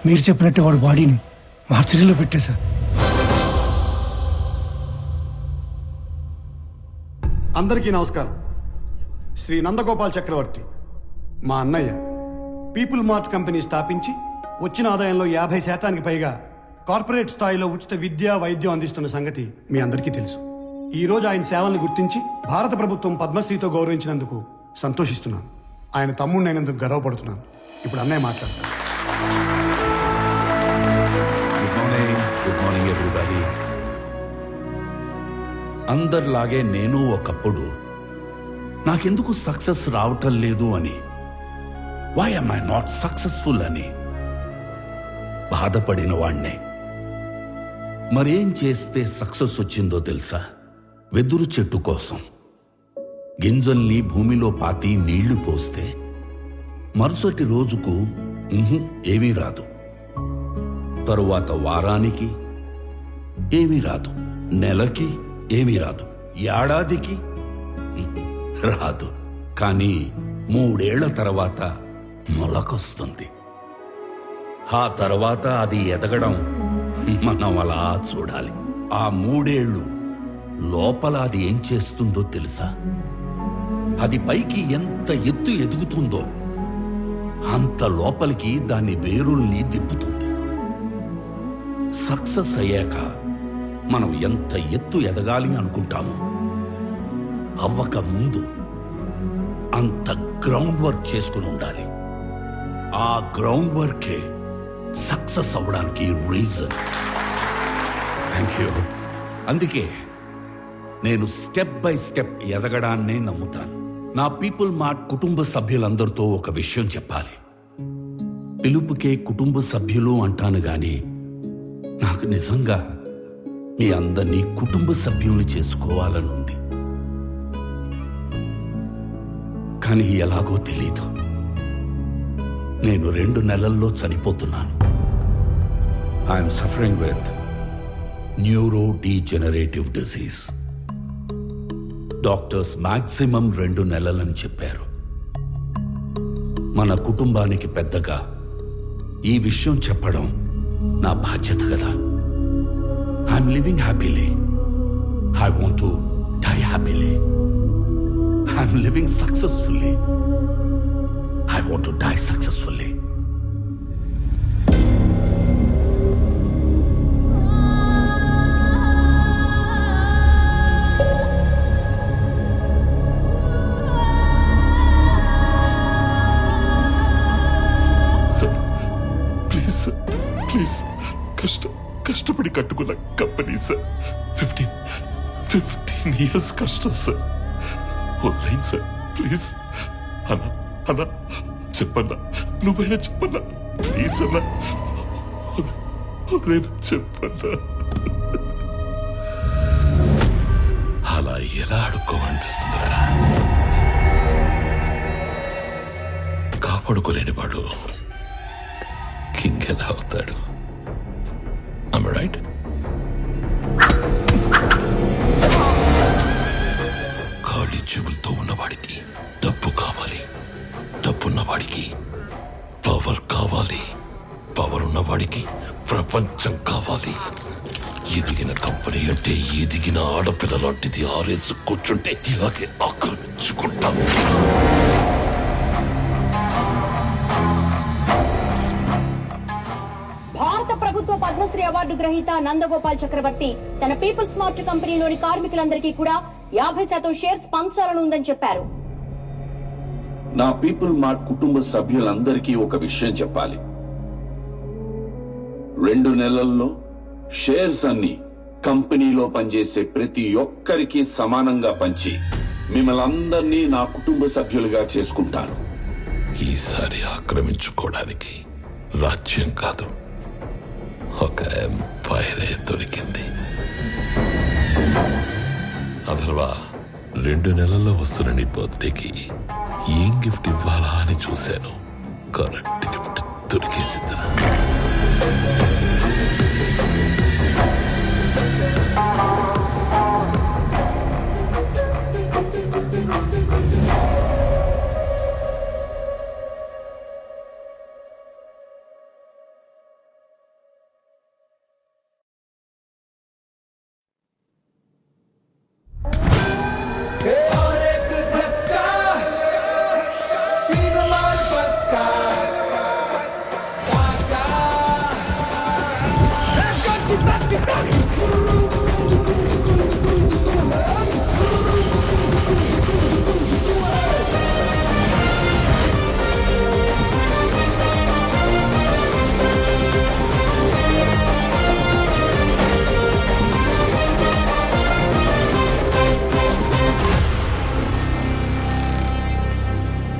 మీరు చెప్పినట్టు వాడి బాడీని మార్చరీలో పెట్టేశా. అందరికీ నమస్కారం. శ్రీ నందగోపాల్ చక్రవర్తి మా అన్నయ్య పీపుల్ మార్ట్ కంపెనీ స్థాపించి వచ్చిన ఆదాయంలో 50% పైగా కార్పొరేట్ స్థాయిలో ఉచిత విద్య వైద్యం అందిస్తున్న సంగతి మీ అందరికీ తెలుసు. ఈరోజు ఆయన సేవలను గుర్తించి భారత ప్రభుత్వం పద్మశ్రీతో గౌరవించినందుకు సంతోషిస్తున్నాను. ఆయన తమ్ముడినైనందుకు గర్వపడుతున్నాను. ఇప్పుడు అన్నయ్య మాట్లాడతాను. Good morning everybody. అందరిలాగే నేను ఒకప్పుడు నాకెందుకు సక్సెస్ రావటం లేదు అని, why am I not successful అని బాధపడిన వాణ్ణే. మరేం చేస్తే సక్సెస్ వచ్చిందో తెలుసా? వెదురు చెట్టు కోసం గింజల్ని భూమిలో పాతి నీళ్లు పోస్తే మరుసటి రోజుకు ఏమీ రాదు, తరువాత వారానికి ఏమీ రాదు, నెలకి ఏమీ రాదు, ఏడాదికి రాదు. కానీ 3 ఏళ్ల తర్వాత మొలకొస్తుంది. ఆ తర్వాత అది ఎదగడం మనం అలా చూడాలి. ఆ 3 ఏళ్ళు లోపల అది ఏం చేస్తుందో తెలుసా? అది పైకి ఎంత ఎత్తు ఎదుగుతుందో అంత లోపలికి దాని వేరుల్ని తిప్పుతుంది. సక్సెస్ అయ్యాక మనం ఎంత ఎత్తు ఎదగాలి అనుకుంటామో అవ్వక ముందు అంత గ్రౌండ్ వర్క్ చేసుకుని ఉండాలి. ఆ గ్రౌండ్ వర్కే సక్సెస్ అవ్వడానికి రీజన్. Thank you. అందుకే నేను స్టెప్ బై స్టెప్ ఎదగడాన్నే నమ్ముతాను. నా పీపుల్ మార్ట్ కుటుంబ సభ్యులందరితో ఒక విషయం చెప్పాలి. పిలుపుకే కుటుంబ సభ్యులు అంటాను గాని నాకు నిజంగా మీ అందరినీ కుటుంబ సభ్యుల్ని చేసుకోవాలనుంది. కానీ ఎలాగో తెలీదు. నేను 2 నెలల్లో చనిపోతున్నాను. I'm suffering with neurodegenerative disease. Doctors maximum 2 నెలలని చెప్పారు. మన కుటుంబానికి పెద్దగా ఈ విషయం చెప్పడం నా బాధ్యత కదా. I'm living happily. I want to die happily. I'm living successfully. I want to die successfully. Sir, please, sir, please. కష్టపడి కట్టుకున్న కంపెనీ సార్. 15 years కష్టం సార్. వదిలేండి సార్ ప్లీజ్. అన్నా చెప్పన్నా, నువ్వైనా చెప్పన్నా ప్లీజ్ అన్నా, వదిలేనా చెప్పన్నా. అలా ఎలా అడుక్కోమనిపిస్తుందిరా? కాపాడుకోలేని వాడు కింగ్ ఎలా అవుతాడు? am I right? ఖాళీ జేబులతో ఉన్నవాడికి డబ్బు కావాలి, డబ్బున్నవాడికి పవర్ కావాలి, పవర్ ఉన్నవాడికి ప్రపంచం కావాలి. ఎదిగిన కంపెనీ అంటే ఎదిగిన ఆడపిల్ల లాంటిది. ఆరేసు కూర్చుంటే ఇలాగే ఆక్రమించుకుంటాను. భారత ప్రభుత్వ పద్మశ్రీ అవార్డు గ్రహీత నందగోపాల్ చక్రవర్తి తన పీపుల్స్ మార్ట్ కంపెనీలోని కార్మికులందరికీ కూడా 50% షేర్స్ పంచాలని ఉందని చెప్పారు. నా పీపుల్ మార్ట్ కుటుంబ సభ్యులందరికీ ఒక విషయం చెప్పాలి. 2 నెలల్లో షేర్స్ అన్ని కంపెనీలో పనిచేసే ప్రతి ఒక్కరికి సమానంగా పంచి మిమ్మల్ని అందరినీ నా కుటుంబ సభ్యులుగా చేసుకుంటాను. ఈసారి ఆక్రమించుకోవడానికి రాజ్యం కాదు, ఒక ఎంపైరే దొరికింది. అథర్వా, 2 నెలల్లో వస్తున్న నీ బర్త్డేకి ఏం గిఫ్ట్ ఇవ్వాలా అని చూశాను. కరెక్ట్ గిఫ్ట్ దొరికేసిందిరా.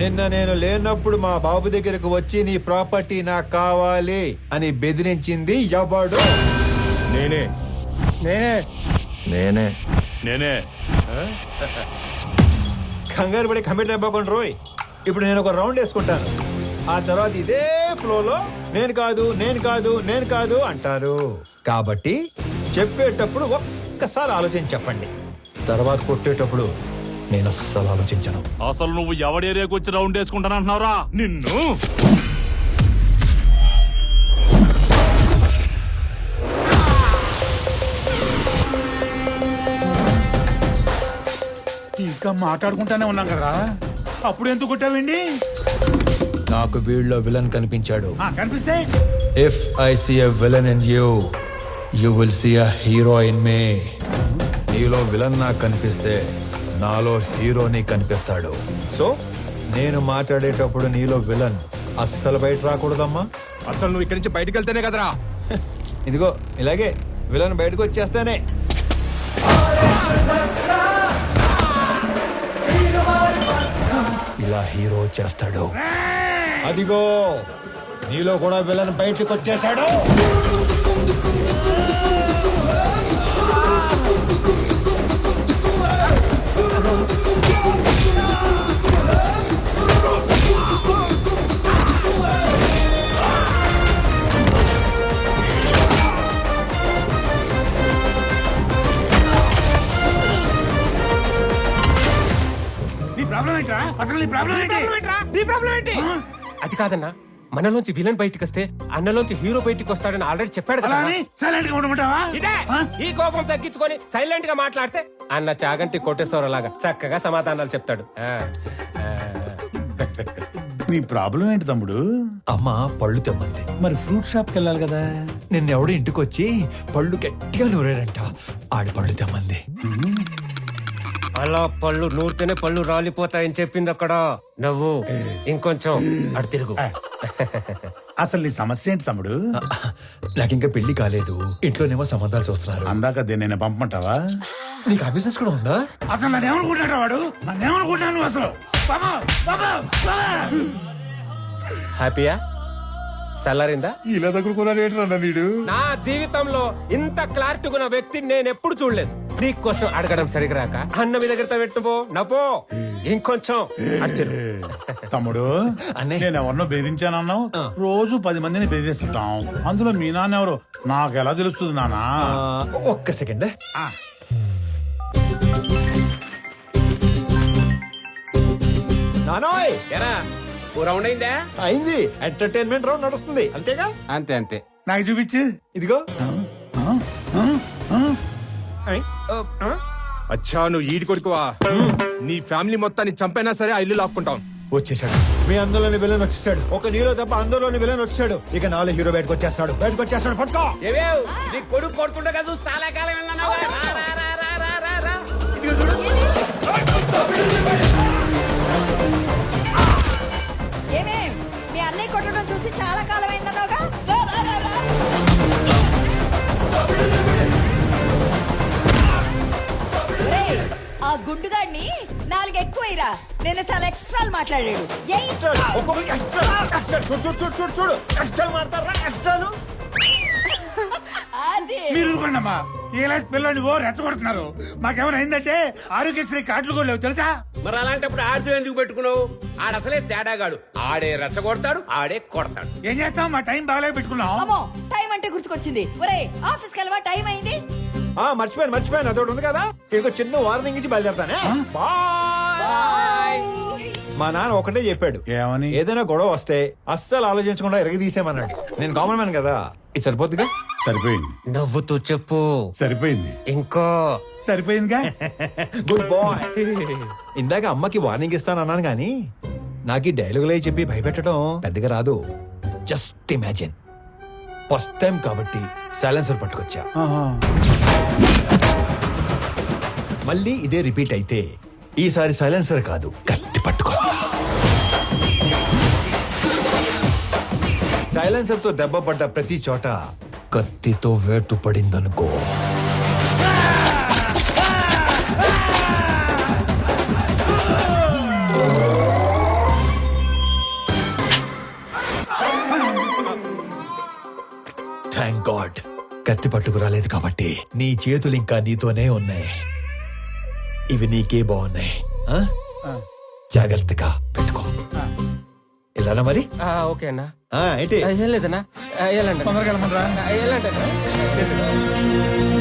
నిన్న నేను లేనప్పుడు మా బాబు దగ్గరకు వచ్చి నీ ప్రాపర్టీ నాకు కావాలి అని బెదిరించింది ఎవడు? నేనే నేనే నేనే. నేనే కంగారు పడి కమిట్ అయిపోకుండా రోయ్. ఇప్పుడు నేను ఒక రౌండ్ వేసుకుంటాను, ఆ తర్వాత ఇదే ఫ్లోలో నేను కాదు నేను కాదు నేను కాదు అంటారు. కాబట్టి చెప్పేటప్పుడు ఒక్కసారి ఆలోచించి చెప్పండి, తర్వాత కొట్టేటప్పుడు నేను అస్సలు ఆలోచించను. అసలు నువ్వు ఎవడి ఏరియాకి వచ్చి రౌండ్ వేసుకుంటానంటున్నావురా నిన్ను. ఇంకా మాట్లాడుకుంటానే ఉన్నాం కదా, అప్పుడు ఎందుకు కొట్టావండి? నాకు వీళ్ళలో విలన్ కనిపించాడు. కనిపిస్తే if I see a villain in you, you will see a hero in me. నీలో విలన్ నాకు కనిపిస్తే నాలో హీరోని కనిపిస్తాడు. సో నేను మాట్లాడేటప్పుడు నీలో విలన్ అస్సలు బయట రాకూడదమ్మా. అసలు నువ్వు ఇక్కడి నుంచి బయటకు వెళ్తేనే కదరా. ఇదిగో ఇలాగే విలన్ బయటకు వచ్చేస్తానే. ఇలా హీరో వచ్చేస్తాడు. అదిగో నీలో కూడా విలన్ బయటకు వచ్చేసాడు. నీ ప్రాబ్లం ఏంట్రా? అసలు నీ ప్రాబ్లం ఏంటి? అది కాదన్నా, మనలోంచి విలన్ బయటికి వస్తే అన్నలోంచి హీరో బయటికి వస్తాడని ఆల్రెడీ చెప్పాడు అలా కదా. అని సైలెంట్ గా ఉండమంటావా? ఇదే ఈ కోపం తగ్గించుకొని సైలెంట్ గా మాట్లాడితే అన్న చాగంటి కోటేశ్వర లాగా చక్కగా సమాధానాలు చెప్తాడు. నీ ప్రాబ్లం ఏంటి తమ్ముడు? అమ్మ పళ్ళు తెమ్మంది. మరి ఫ్రూట్ షాప్ కి వెళ్ళాలి కదా. నిన్నెవడో ఇంటికి వచ్చి పళ్ళు గట్టిగా నూరాడంట, ఆడి పళ్ళు తెమ్మంది. అలా పళ్ళు నూరితేనే పళ్ళు రాలిపోతాయని చెప్పింది అక్కడ. నువ్వు ఇంకొంచెం అటు తిరుగు. అసలు నీ సమస్య ఏంటి తమ్ముడు? నాకింకా పెళ్లి కాలేదు, ఇంట్లోనేమో సంబంధాలు చూస్తున్నారు. అందాక నేను పంపమంటావా? నీకు ఆ బిజినెస్ కూడా ఉందా? అసలు నన్నేమనుకుంటున్నాడు వాడు? నన్నేమనుకుంటున్నాను అసలు? బాబా బాబా బాబా హ్యాపీయా? సల్లారిందా? ఇలా దగ్గరుకున్నాడు ఏంటన్నా వీడు? నా జీవితంలో ఇంత క్లారిటీ ఉన్న వ్యక్తిని నేను ఎప్పుడు చూడలేదు. నీకోసం అడగడం సరిగా రాక అన్న మీ దగ్గర పెట్టుపో నవ్వో. ఇంకొంచెం అటు తిరుగు. తమ్ముడు అన్నయ్య. నేను ఎవరినో బెదిరించానన్నావు. రోజు 10 మందిని బెదిరిస్తుంటాం, అందులో మీ నాన్న ఎవరు నాకు ఎలా తెలుస్తుంది నానా? ఒక్క సెకండ్. నానోయ్ ఎరా ఓ రౌండ్ అయిందా? అయింది. ఎంటర్టైన్మెంట్ రౌండ్ నడుస్తుంది అంతేగా? అంతే అంతే. నాకు చూపించు. ఇదిగో. అచ్చా నువ్వు ఈడి కొడుకువా? నీ ఫ్యామిలీ మొత్తాన్ని చంపైనా సరే ఆ ఇల్లు లాక్కుంటాం. వచ్చేసాడు. మీ అందులోని విలన్ వచ్చేసాడు. ఒక నీలో తప్ప అందులోని విలన్ వచ్చాడు. ఇక నాలో హీరో బయటకు వచ్చేస్తాడు. పట్టుకో. నీ కొడుకు కొడుతుండే కదా చాలా కాలం ఏమేం మీ అన్నయ్య కొట్టడం చూసి చాలా కాలం అయిందన్నావుగా. రా, రా, రా, రా. ఒరేయ్, ఆ గుండుగాడిని 4 ఎక్కువైరా. నేను చాలా ఎక్స్ట్రాలు మాట్లాడాడు. ఏయ్, చూడు ఎక్స్ట్రా మాడతారా? ఎక్స్ట్రాలు అది మీరు ఊరుకోండమ్మా. ఏ క్లాస్ పిల్లలు ఓ రెచ్చగొడుతున్నారు. మాకేమైనా అయిందంటే ఆరోగ్యశ్రీ కార్డులు కూడా లేవు తెలుసా? మరి అలాంటప్పుడు ఆడితో ఎందుకు పెట్టుకున్నావు? ఆడసలే తేడాగాడు. ఆడే రెచ్చగొడతాడు, ఆడే కొడతాడు. ఏం చేస్తాం, మా టైం బాగాలే పెట్టుకున్నాం. అమ్మో, టైం అంటే గుర్తుకొచ్చింది. ఒరేయ్, ఆఫీస్కి వెళ్ళవా? టైం అయింది. మర్చిపోయాను అదొకటి ఉంది కదా. ఇంకో చిన్న వార్నింగ్ ఇచ్చి బయలుదేరతానే. బాయ్. మా నాన్న ఒకటే చెప్పాడు, ఏమని? ఏదైనా గొడవ వస్తే అస్సలు ఆలోచించకుండా ఎరగదీసేమన్నాడు. నేను కామన్ మ్యాన్ కదా, ఇది సరిపోద్దిగా. సరిపోయింది. నవ్వుతూ చెప్పు. సరిపోయింది. ఇంకో సరిపోయిందిగా. Good bye. ఇందాక అమ్మకి వార్నింగ్ ఇస్తానన్నాను కానీ నాకు ఈ డైలాగులు అయి చెప్పి భయపెట్టడం పెద్దగా రాదు. జస్ట్ ఇమాజిన్, ఫస్ట్ టైం కాబట్టి సైలెన్సర్ పట్టుకొచ్చా. మళ్ళీ ఇదే రిపీట్ అయితే ఈసారి సైలెన్సర్ కాదు, కత్తి పట్టుకొస్తా. సైలెన్సర్ తో దెబ్బ పడ్డ ప్రతి చోట కత్తితో వేటు పడిందనుకో, థ్యాంక్ గాడ్ కత్తి పట్టుకు రాలేదు కాబట్టి నీ చేతులు ఇంకా నీతోనే ఉన్నాయి. ఇవి నీకే బాగున్నాయి. ఆ? జాగ్రత్తగా పెట్టుకో. ఇలానా మరి? ఓకే అన్నా. ఏంటి ఏం లేదన్నా, వెళ్ళండి. తొందరగా వెళ్ళమనరా. వెళ్ళండి.